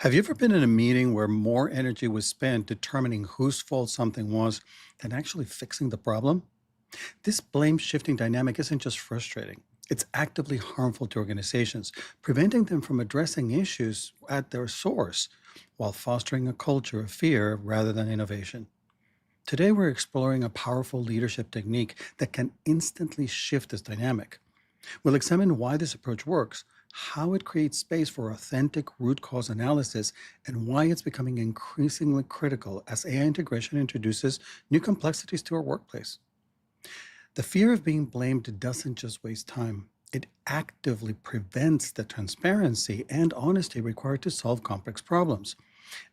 Have you ever been in a meeting where more energy was spent determining whose fault something was than actually fixing the problem? This blame shifting dynamic isn't just frustrating, it's actively harmful to organizations, preventing them from addressing issues at their source while fostering a culture of fear rather than innovation. Today, we're exploring a powerful leadership technique that can instantly shift this dynamic. We'll examine why this approach works, how it creates space for authentic root cause analysis, and why it's becoming increasingly critical as AI integration introduces new complexities to our workplace. The fear of being blamed doesn't just waste time, it actively prevents the transparency and honesty required to solve complex problems.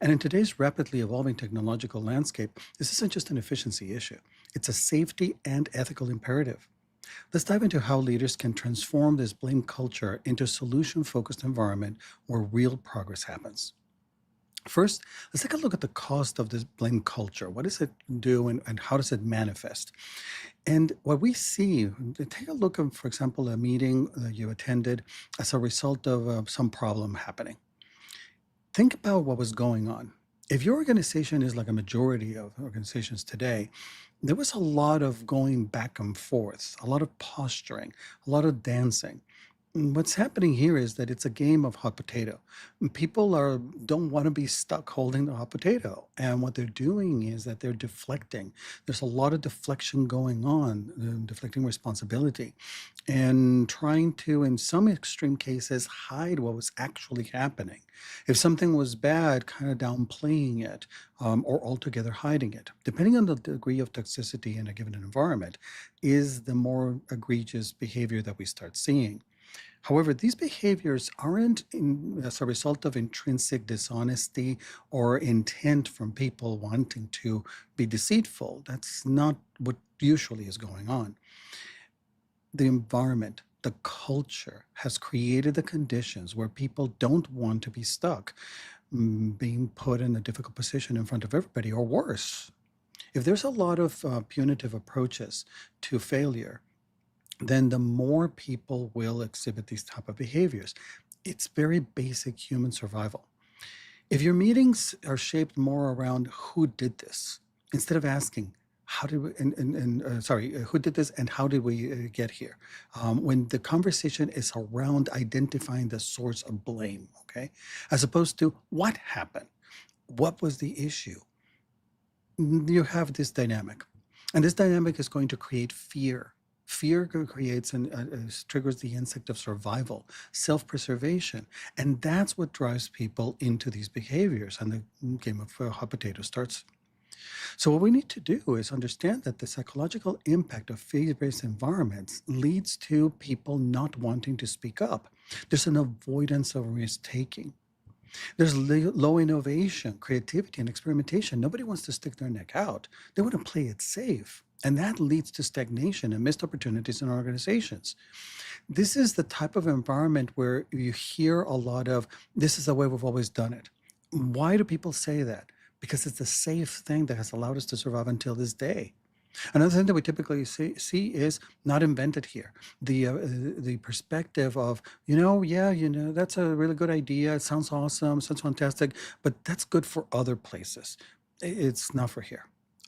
And in today's rapidly evolving technological landscape, this isn't just an efficiency issue, it's a safety and ethical imperative. Let's dive into how leaders can transform this blame culture into a solution focused environment where real progress happens. First, let's take a look at the cost of this blame culture. What does it do and how does it manifest? And what we see, take a look at, for example, a meeting that you attended as a result of some problem happening. Think about what was going on. If your organization is like a majority of organizations today, there was a lot of going back and forth, a lot of posturing, a lot of dancing. What's happening here is that it's a game of hot potato. People don't want to be stuck holding the hot potato, and what they're doing is that they're deflecting. There's a lot of deflection going on, deflecting responsibility, and trying to, in some extreme cases, hide what was actually happening. If something was bad, kind of downplaying it, or altogether hiding it, depending on the degree of toxicity in a given environment, is the more egregious behavior that we start seeing. However, these behaviors aren't as a result of intrinsic dishonesty or intent from people wanting to be deceitful. That's not what usually is going on. The environment, the culture has created the conditions where people don't want to be stuck, being put in a difficult position in front of everybody, or worse. If there's a lot of punitive approaches to failure, then the more people will exhibit these type of behaviors. It's very basic human survival. If your meetings are shaped more around who did this, instead of asking, how did we, who did this and how did we get here? When the conversation is around identifying the source of blame, okay, as opposed to what happened, what was the issue, you have this dynamic. And this dynamic is going to create fear. Fear creates and triggers the instinct of survival, self preservation. And that's what drives people into these behaviors. And the game of hot potato starts. So, what we need to do is understand that the psychological impact of fear based environments leads to people not wanting to speak up. There's an avoidance of risk taking. There's low innovation, creativity, and experimentation. Nobody wants to stick their neck out. They want to play it safe. And that leads to stagnation and missed opportunities in organizations. This is the type of environment where you hear a lot of, this is the way we've always done it. Why do people say that? Because it's the safe thing that has allowed us to survive until this day. Another thing that we typically see is not invented here. The perspective of, yeah, that's a really good idea. It sounds awesome, sounds fantastic, but that's good for other places. It's not for here.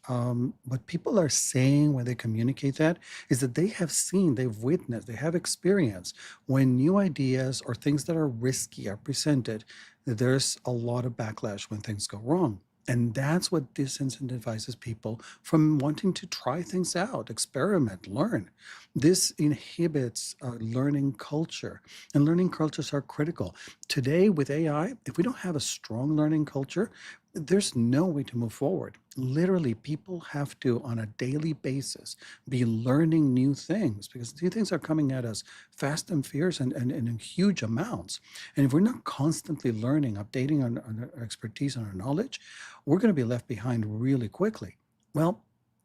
What people are saying when they communicate that is that they have seen, they've witnessed, they have experienced when new ideas or things that are risky are presented, there's a lot of backlash when things go wrong. And that's what disincentivizes people from wanting to try things out, experiment, learn. This inhibits a learning culture, and learning cultures are critical. Today, with AI, if we don't have a strong learning culture, there's no way to move forward. Literally, people have to, on a daily basis, be learning new things because new things are coming at us fast and fierce and in huge amounts. And if we're not constantly learning, updating our expertise and our knowledge, we're going to be left behind really quickly. Well,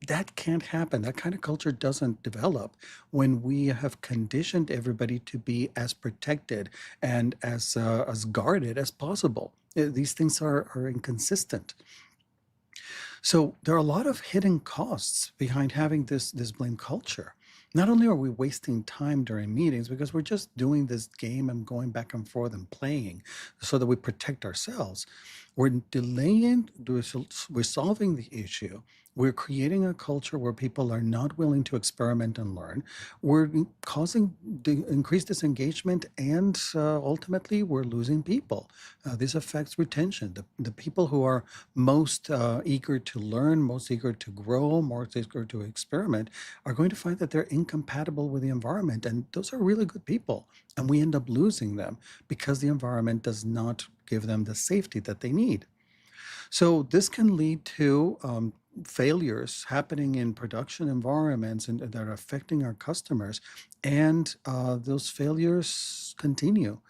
that can't happen. That kind of culture doesn't develop when we have conditioned everybody to be as protected and as guarded as possible. These things are inconsistent. So there are a lot of hidden costs behind having this blame culture. Not only are we wasting time during meetings because we're just doing this game and going back and forth and playing so that we protect ourselves, we're delaying resolving the issue. We're creating a culture where people are not willing to experiment and learn. We're causing increased disengagement, and ultimately, we're losing people. This affects retention. The people who are most eager to learn, most eager to grow, most eager to experiment are going to find that they're incompatible with the environment. And those are really good people. And we end up losing them because the environment does not give them the safety that they need. So this can lead to failures happening in production environments and that are affecting our customers. And those failures continue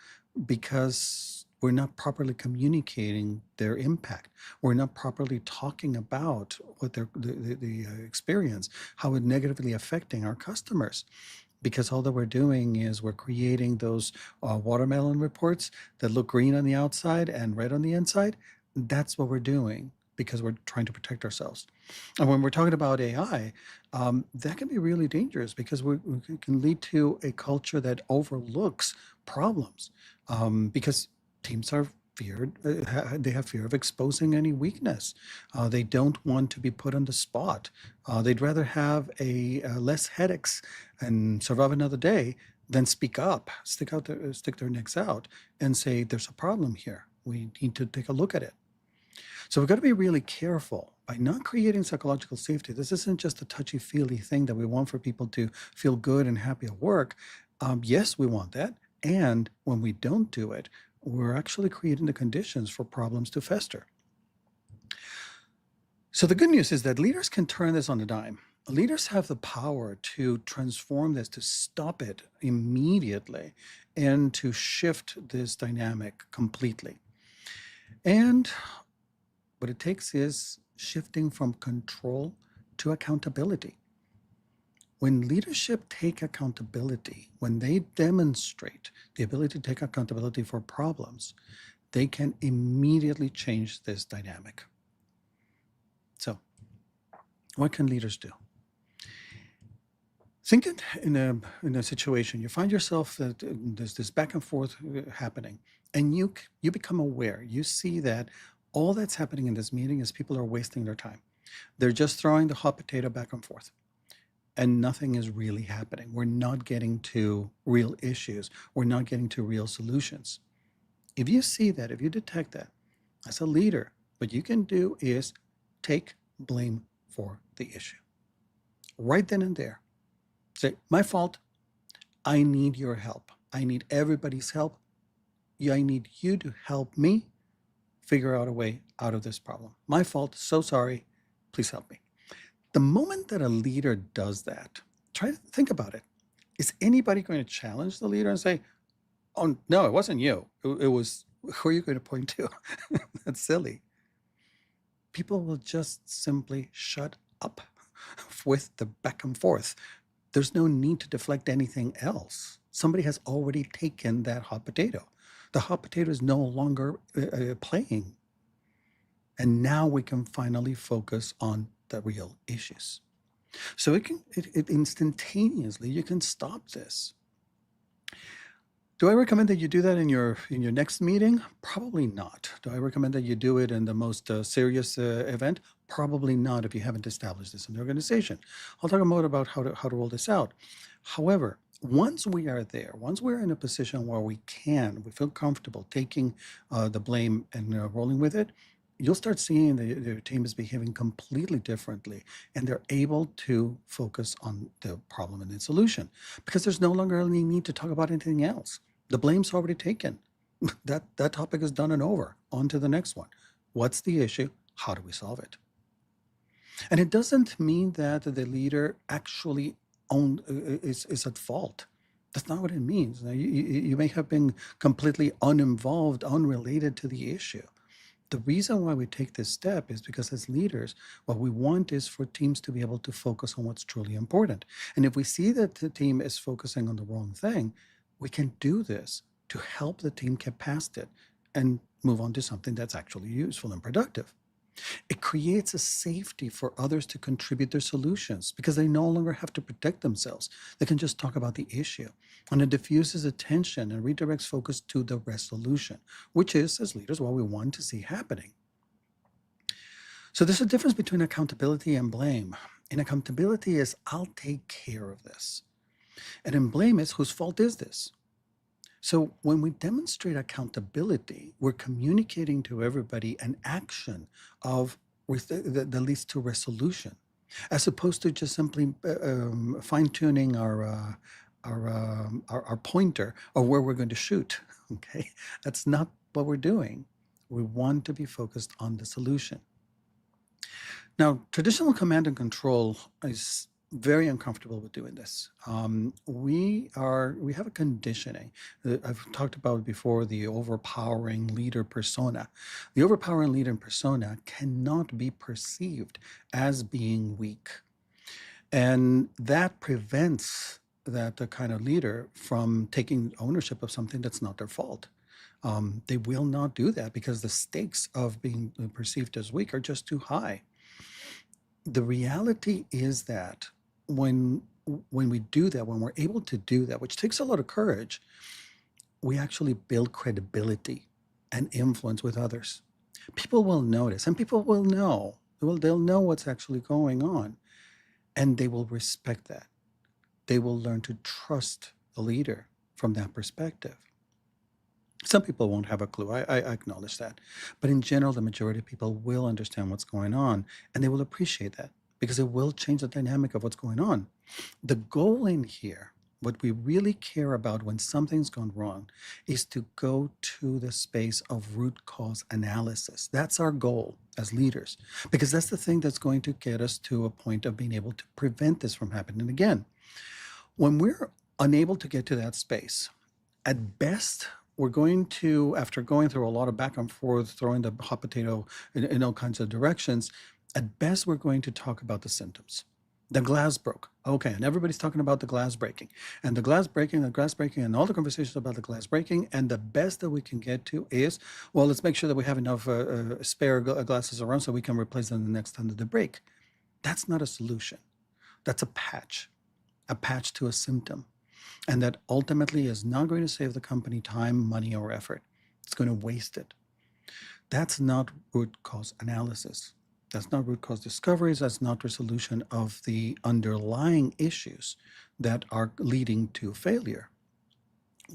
because we're not properly communicating their impact. We're not properly talking about what the experience, how it negatively affecting our customers. Because all that we're doing is we're creating those watermelon reports that look green on the outside and red on the inside. That's what we're doing because we're trying to protect ourselves. And when we're talking about AI, that can be really dangerous because we can lead to a culture that overlooks problems because teams are feared, they have fear of exposing any weakness. They don't want to be put on the spot. They'd rather have less headaches and survive another day than speak up, stick their necks out and say, there's a problem here. We need to take a look at it. So we've got to be really careful by not creating psychological safety. This isn't just a touchy-feely thing that we want for people to feel good and happy at work. Yes, we want that. And when we don't do it, we're actually creating the conditions for problems to fester. So the good news is that leaders can turn this on a dime. Leaders have the power to transform this, to stop it immediately, and to shift this dynamic completely. And what it takes is shifting from control to accountability. When leadership take accountability, when they demonstrate the ability to take accountability for problems, they can immediately change this dynamic. So, what can leaders do? Think it in a situation you find yourself that there's this back and forth happening, and you become aware. You see that all that's happening in this meeting is people are wasting their time. They're just throwing the hot potato back and forth, and nothing is really happening. We're not getting to real issues. We're not getting to real solutions. If you see that, if you detect that as a leader, what you can do is take blame for the issue. Right then and there. Say, my fault. I need your help. I need everybody's help. I need you to help me figure out a way out of this problem. My fault. So sorry. Please help me. The moment that a leader does that, try to think about it. Is anybody going to challenge the leader and say, oh, no, it wasn't you. It was, who are you going to point to? That's silly. People will just simply shut up with the back and forth. There's no need to deflect anything else. Somebody has already taken that hot potato. The hot potato is no longer playing. And now we can finally focus on the real issues. So it instantaneously, you can stop this. Do I recommend that you do that in your next meeting? Probably not. Do I recommend that you do it in the most serious event? Probably not if you haven't established this in the organization. I'll talk more about how to roll this out. However, once we are there, once we're in a position where we feel comfortable taking the blame and rolling with it, you'll start seeing the team is behaving completely differently, and they're able to focus on the problem and the solution because there's no longer any need to talk about anything else. The blame's already taken. That topic is done and over. On to the next one. What's the issue? How do we solve it? And it doesn't mean that the leader actually is at fault. That's not what it means. You may have been completely uninvolved, unrelated to the issue. The reason why we take this step is because as leaders, what we want is for teams to be able to focus on what's truly important. And if we see that the team is focusing on the wrong thing, we can do this to help the team get past it and move on to something that's actually useful and productive. It creates a safety for others to contribute their solutions because they no longer have to protect themselves. They can just talk about the issue. And it diffuses attention and redirects focus to the resolution, which is, as leaders, what we want to see happening. So there's a difference between accountability and blame. In accountability is, I'll take care of this. And in blame is, whose fault is this? So when we demonstrate accountability, we're communicating to everybody an action of that leads to resolution, as opposed to just simply fine-tuning our pointer of where we're going to shoot. Okay, that's not what we're doing. We want to be focused on the solution. Now, traditional command and control is very uncomfortable with doing this. We have a conditioning that I've talked about before, the overpowering leader persona. The overpowering leader persona cannot be perceived as being weak. And that prevents that the kind of leader from taking ownership of something that's not their fault. They will not do that because the stakes of being perceived as weak are just too high. The reality is that when we do that, when we're able to do that, which takes a lot of courage, we actually build credibility and influence with others. People will notice and people will know. They'll know what's actually going on, and they will respect that. They will learn to trust the leader from that perspective. Some people won't have a clue. I acknowledge that. But in general, the majority of people will understand what's going on, and they will appreciate that because it will change the dynamic of what's going on. The goal in here, what we really care about when something's gone wrong, is to go to the space of root cause analysis. That's our goal as leaders, because that's the thing that's going to get us to a point of being able to prevent this from happening again. When we're unable to get to that space, at best, we're going to, after going through a lot of back and forth, throwing the hot potato in all kinds of directions, at best, we're going to talk about the symptoms. The glass broke. Okay, and everybody's talking about the glass breaking. And the glass breaking, and all the conversations about the glass breaking. And the best that we can get to is, well, let's make sure that we have enough spare glasses around so we can replace them the next time that they break. That's not a solution. That's a patch to a symptom. And that ultimately is not going to save the company time, money, or effort. It's going to waste it. That's not root cause analysis. That's not root cause discoveries. That's not resolution of the underlying issues that are leading to failure.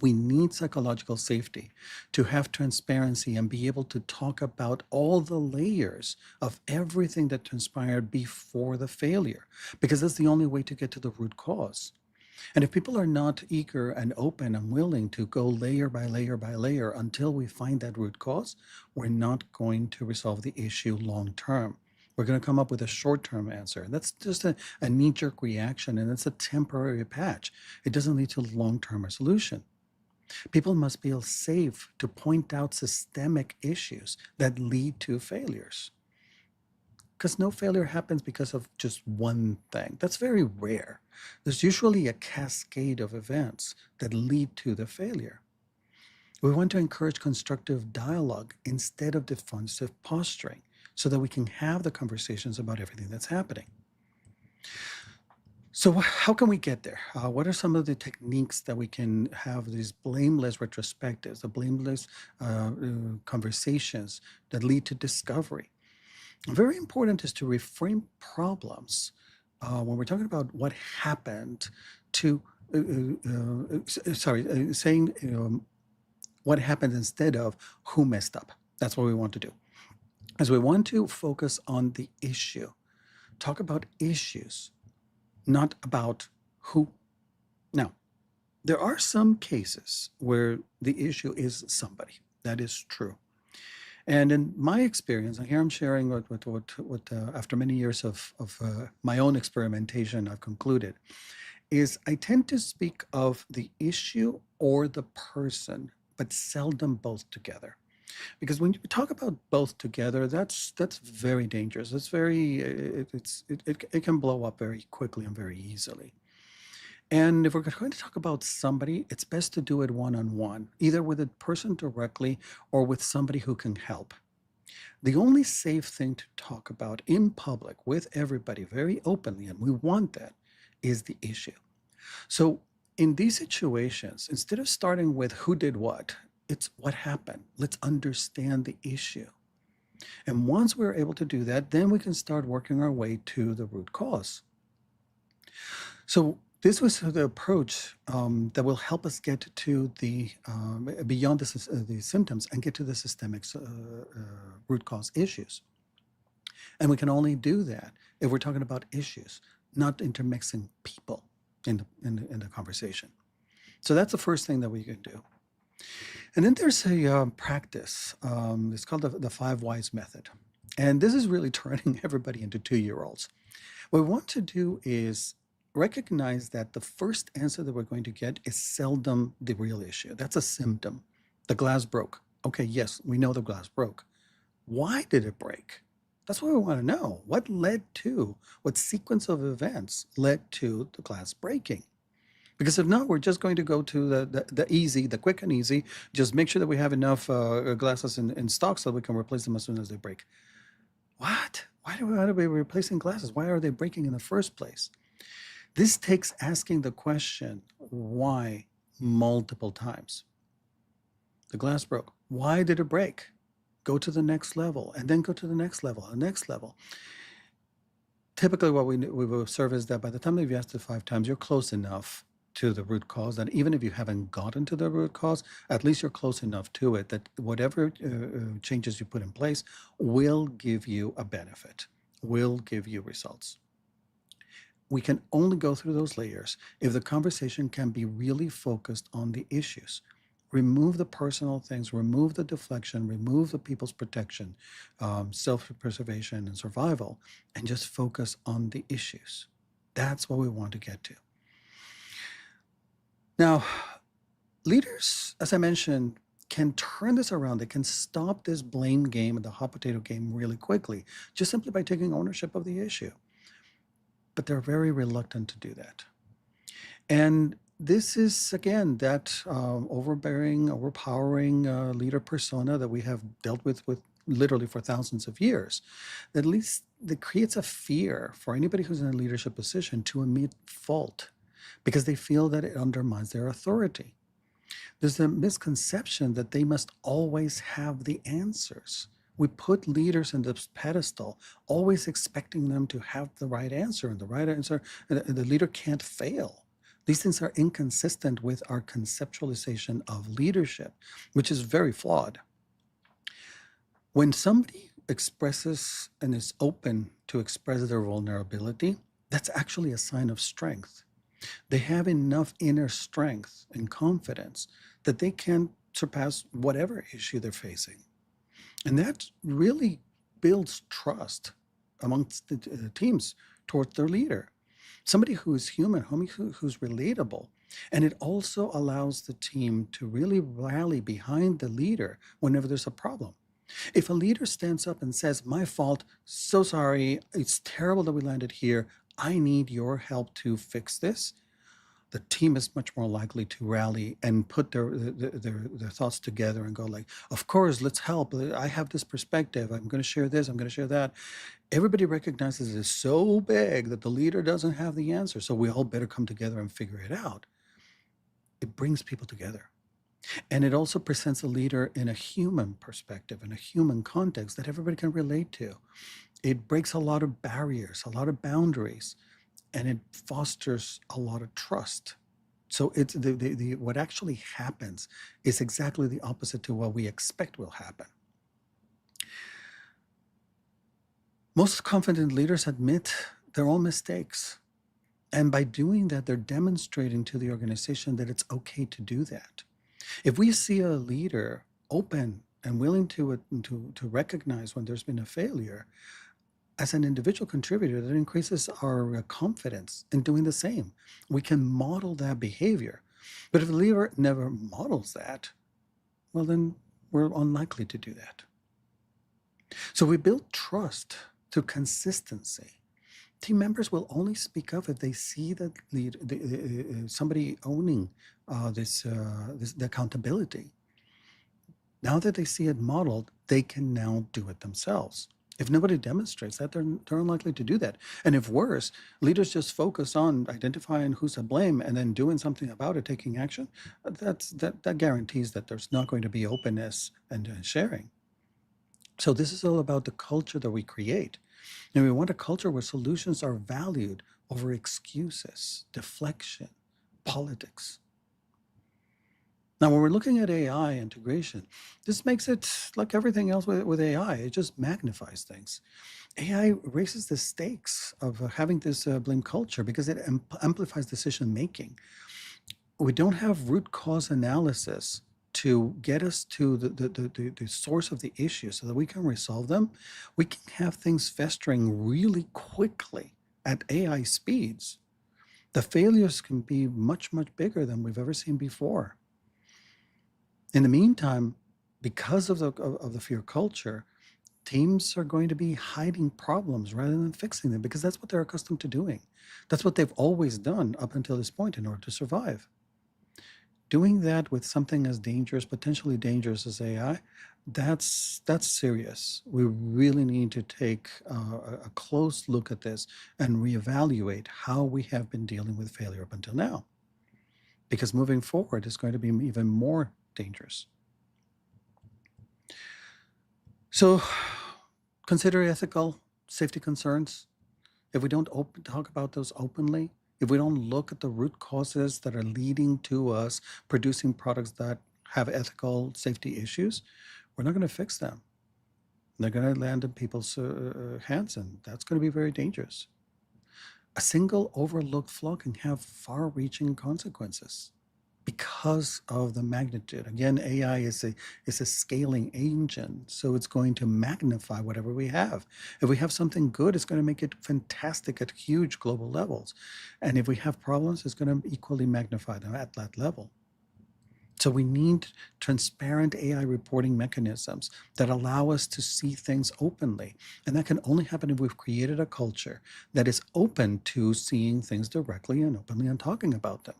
We need psychological safety to have transparency and be able to talk about all the layers of everything that transpired before the failure, because that's the only way to get to the root cause. And if people are not eager and open and willing to go layer by layer by layer until we find that root cause, we're not going to resolve the issue long term. We're going to come up with a short-term answer. And that's just a knee-jerk reaction, and it's a temporary patch. It doesn't lead to long-term resolution. People must feel safe to point out systemic issues that lead to failures. Because no failure happens because of just one thing. That's very rare. There's usually a cascade of events that lead to the failure. We want to encourage constructive dialogue instead of defensive posturing so that we can have the conversations about everything that's happening. So how can we get there? What are some of the techniques that we can have these blameless retrospectives, the blameless conversations that lead to discovery? Very important is to reframe problems when we're talking about what happened to, saying what happened instead of who messed up. That's what we want to do. As we want to focus on the issue, talk about issues, not about who. Now, there are some cases where the issue is somebody. That is true. And in my experience, and here I'm sharing what after many years of my own experimentation, I've concluded, is I tend to speak of the issue or the person, but seldom both together. Because when you talk about both together, that's very dangerous. It's very it can blow up very quickly and very easily. And if we're going to talk about somebody, it's best to do it one-on-one, either with a person directly or with somebody who can help. The only safe thing to talk about in public with everybody very openly, and we want that, is the issue. So in these situations, instead of starting with who did what, it's what happened. Let's understand the issue. And once we're able to do that, then we can start working our way to the root cause. So this was the approach that will help us get to the beyond the symptoms and get to the systemic root cause issues. And we can only do that if we're talking about issues, not intermixing people in the conversation. So that's the first thing that we can do. And then there's a practice. It's called the Five Whys method. And this is really turning everybody into 2-year-olds. What we want to do is recognize that the first answer that we're going to get is seldom the real issue. That's a symptom. The glass broke. Okay, yes, we know the glass broke. Why did it break? That's what we want to know. What sequence of events led to the glass breaking? Because if not, we're just going to go to the quick and easy. Just make sure that we have enough glasses in stock so we can replace them as soon as they break. What? Why are we replacing glasses? Why are they breaking in the first place? This takes asking the question, why, multiple times. The glass broke. Why did it break? Go to the next level, and then go to the next level, and next level. Typically, what we've observed is that by the time you've asked it 5 times, you're close enough to the root cause that even if you haven't gotten to the root cause, at least you're close enough to it that whatever changes you put in place will give you a benefit, will give you results. We can only go through those layers if the conversation can be really focused on the issues. Remove the personal things, remove the deflection, remove the people's protection, self-preservation and survival, and just focus on the issues. That's what we want to get to. Now, leaders, as I mentioned, can turn this around. They can stop this blame game and the hot potato game really quickly, just simply by taking ownership of the issue. But they're very reluctant to do that. And this is, again, that overbearing, overpowering leader persona that we have dealt with literally for thousands of years. At least that creates a fear for anybody who's in a leadership position to admit fault because they feel that it undermines their authority. There's a misconception that they must always have the answers. We put leaders in this pedestal, always expecting them to have the right answer, and the right answer, and the leader can't fail. These things are inconsistent with our conceptualization of leadership, which is very flawed. When somebody expresses and is open to express their vulnerability, that's actually a sign of strength. They have enough inner strength and confidence that they can surpass whatever issue they're facing. And that really builds trust amongst the teams towards their leader. Somebody who is human, who's relatable. And it also allows the team to really rally behind the leader whenever there's a problem. If a leader stands up and says, my fault, so sorry, it's terrible that we landed here, I need your help to fix this, the team is much more likely to rally and put their thoughts together and go like, of course, let's help. I have this perspective. I'm going to share this. I'm going to share that. Everybody recognizes it is so big that the leader doesn't have the answer. So we all better come together and figure it out. It brings people together. And it also presents a leader in a human perspective, in a human context that everybody can relate to. It breaks a lot of barriers, a lot of boundaries, and it fosters a lot of trust. So it's what actually happens is exactly the opposite to what we expect will happen. Most confident leaders admit their own mistakes. And by doing that, they're demonstrating to the organization that it's okay to do that. If we see a leader open and willing to recognize when there's been a failure, as an individual contributor, that increases our confidence in doing the same. We can model that behavior. But if a leader never models that, well, then we're unlikely to do that. So we build trust through consistency. Team members will only speak up if they see that somebody owning the accountability. Now that they see it modeled, they can now do it themselves. If nobody demonstrates that, they're unlikely to do that. And if worse, leaders just focus on identifying who's to blame and then doing something about it, taking action, that guarantees that there's not going to be openness and sharing. So this is all about the culture that we create. And we want a culture where solutions are valued over excuses, deflection, politics. Now, when we're looking at AI integration, this makes it like everything else with AI. It just magnifies things. AI raises the stakes of having this blame culture because it amplifies decision making. We don't have root cause analysis to get us to the source of the issue so that we can resolve them. We can have things festering really quickly at AI speeds. The failures can be much, much bigger than we've ever seen before. In the meantime, because of the fear culture, teams are going to be hiding problems rather than fixing them because that's what they're accustomed to doing. That's what they've always done up until this point in order to survive. Doing that with something as dangerous, potentially dangerous as AI, that's serious. We really need to take a close look at this and reevaluate how we have been dealing with failure up until now. Because moving forward is going to be even more dangerous. So consider ethical safety concerns. If we don't talk about those openly, if we don't look at the root causes that are leading to us producing products that have ethical safety issues, we're not going to fix them. They're going to land in people's hands, and that's going to be very dangerous. A single overlooked flaw can have far-reaching consequences because of the magnitude. Again, AI is a scaling engine, so it's going to magnify whatever we have. If we have something good, it's going to make it fantastic at huge global levels. And if we have problems, it's going to equally magnify them at that level. So we need transparent AI reporting mechanisms that allow us to see things openly. And that can only happen if we've created a culture that is open to seeing things directly and openly and talking about them.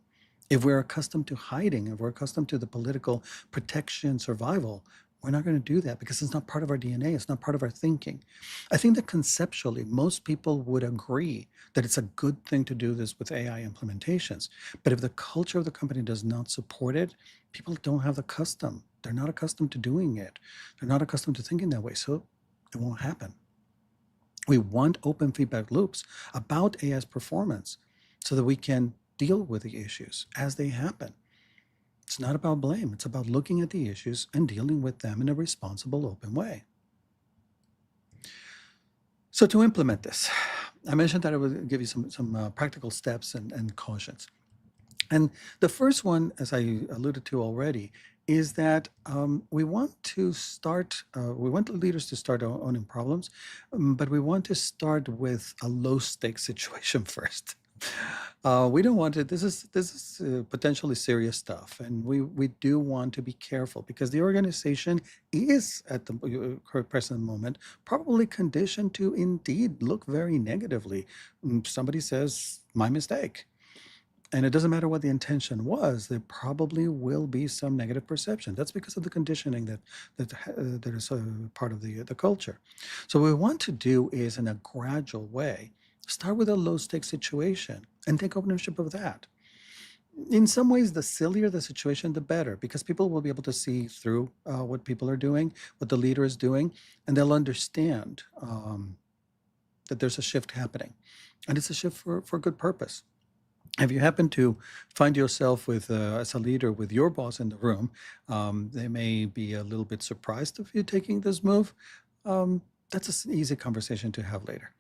If we're accustomed to hiding, if we're accustomed to the political protection survival, we're not going to do that because it's not part of our DNA. It's not part of our thinking. I think that conceptually, most people would agree that it's a good thing to do this with AI implementations. But if the culture of the company does not support it, people don't have the custom. They're not accustomed to doing it. They're not accustomed to thinking that way. So it won't happen. We want open feedback loops about AI's performance so that we can deal with the issues as they happen. It's not about blame. It's about looking at the issues and dealing with them in a responsible, open way. So to implement this, I mentioned that I would give you some practical steps and cautions. And the first one, as I alluded to already, is that we want to start, we want the leaders to start owning problems, but we want to start with a low stakes situation first. We don't want to. This is potentially serious stuff, and we do want to be careful because the organization is at the present moment probably conditioned to indeed look very negatively. Somebody says, "My mistake." And it doesn't matter what the intention was, there probably will be some negative perception. That's because of the conditioning that is part of the culture. So what we want to do is, in a gradual way, start with a low stakes situation and take ownership of that. In some ways, the sillier the situation, the better, because people will be able to see through what people are doing, what the leader is doing, and they'll understand that there's a shift happening. And it's a shift for good purpose. If you happen to find yourself with, as a leader, with your boss in the room, they may be a little bit surprised of you taking this move. That's an easy conversation to have later.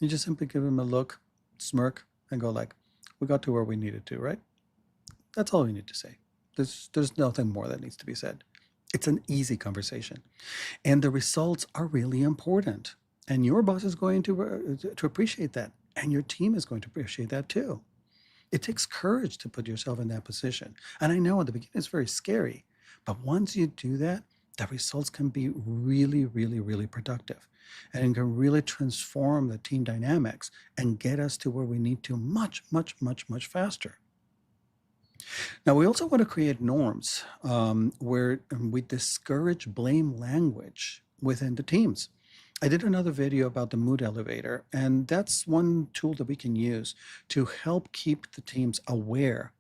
You just simply give them a look, smirk, and go like, "We got to where we needed to, right?" That's all you need to say. There's nothing more that needs to be said. It's an easy conversation, and the results are really important. And your boss is going to appreciate that, and your team is going to appreciate that too. It takes courage to put yourself in that position. And I know at the beginning it's very scary, but once you do that, the results can be really, really, really productive. And it can really transform the team dynamics and get us to where we need to much, much, much, much faster. Now, we also want to create norms where we discourage blame language within the teams. I did another video about the mood elevator, and that's one tool that we can use to help keep the teams aware,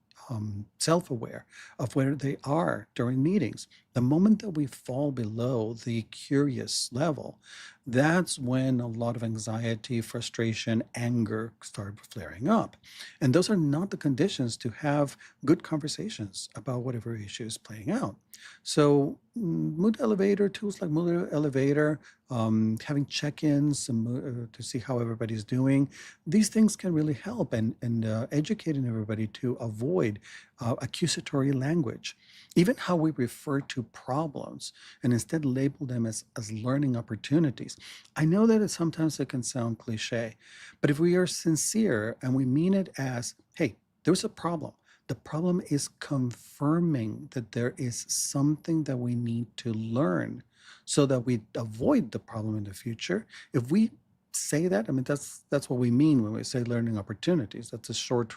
self aware of where they are during meetings. The moment that we fall below the curious level, that's when a lot of anxiety, frustration, anger start flaring up. And those are not the conditions to have good conversations about whatever issue is playing out. So, mood elevator tools like mood elevator, having check-ins to see how everybody's doing, these things can really help, and educating everybody to avoid accusatory language. Even how we refer to problems and instead label them as learning opportunities. I know that sometimes it can sound cliche, but if we are sincere and we mean it as, hey, there's a problem. The problem is confirming that there is something that we need to learn so that we avoid the problem in the future. If we say that, I mean, that's what we mean when we say learning opportunities. That's a short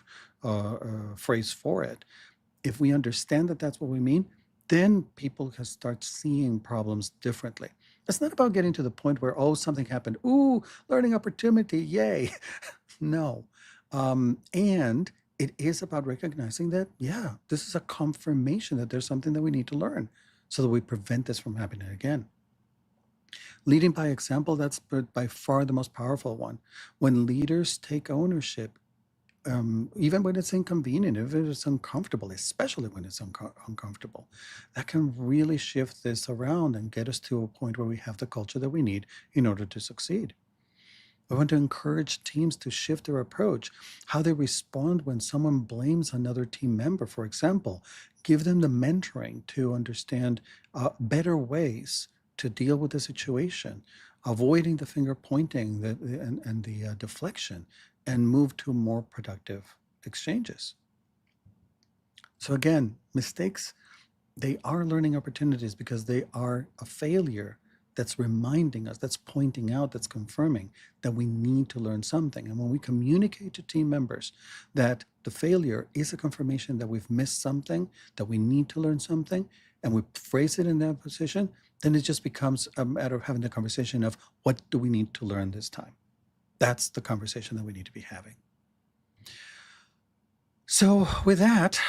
phrase for it. If we understand that that's what we mean, then people can start seeing problems differently. It's not about getting to the point where, oh, something happened. Ooh, learning opportunity, yay. No. And it is about recognizing that, yeah, this is a confirmation that there's something that we need to learn so that we prevent this from happening again. Leading by example, that's by far the most powerful one. When leaders take ownership, even when it's inconvenient, if it's uncomfortable, especially when it's uncomfortable, that can really shift this around and get us to a point where we have the culture that we need in order to succeed. We want to encourage teams to shift their approach, how they respond when someone blames another team member, for example. Give them the mentoring to understand better ways to deal with the situation, avoiding the finger pointing and the deflection, and move to more productive exchanges. So, again, mistakes, they are learning opportunities because they are a failure that's reminding us, that's pointing out, that's confirming that we need to learn something. And when we communicate to team members that the failure is a confirmation that we've missed something, that we need to learn something, and we phrase it in that position, then it just becomes a matter of having the conversation of what do we need to learn this time? That's the conversation that we need to be having. So, with that,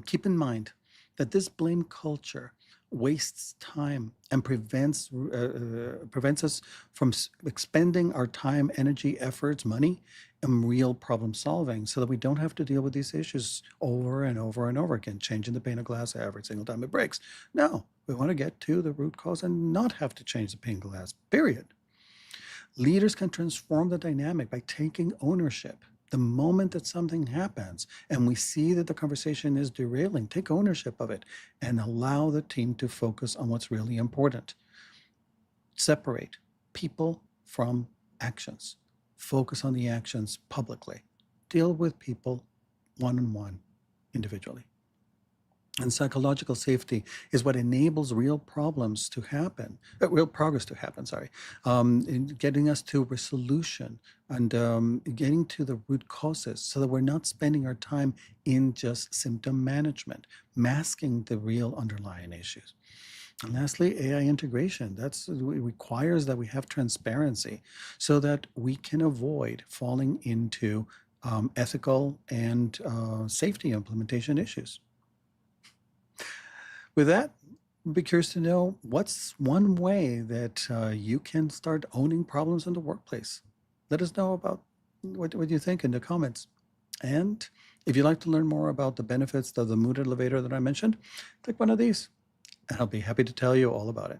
keep in mind that this blame culture wastes time and prevents us from expending our time, energy, efforts, money, and real problem solving, so that we don't have to deal with these issues over and over and over again, changing the pane of glass every single time it breaks. No, we want to get to the root cause and not have to change the pane of glass. Period. Leaders can transform the dynamic by taking ownership. The moment that something happens and we see that the conversation is derailing, take ownership of it and allow the team to focus on what's really important. Separate people from actions. Focus on the actions publicly. Deal with people one-on-one, individually. And psychological safety is what enables real problems to happen, real progress to happen, sorry, in getting us to resolution and getting to the root causes so that we're not spending our time in just symptom management, masking the real underlying issues. And lastly, AI integration. It requires that we have transparency so that we can avoid falling into ethical and safety implementation issues. With that, I'd be curious to know what's one way that you can start owning problems in the workplace. Let us know about what you think in the comments. And if you'd like to learn more about the benefits of the mood elevator that I mentioned, click one of these, and I'll be happy to tell you all about it.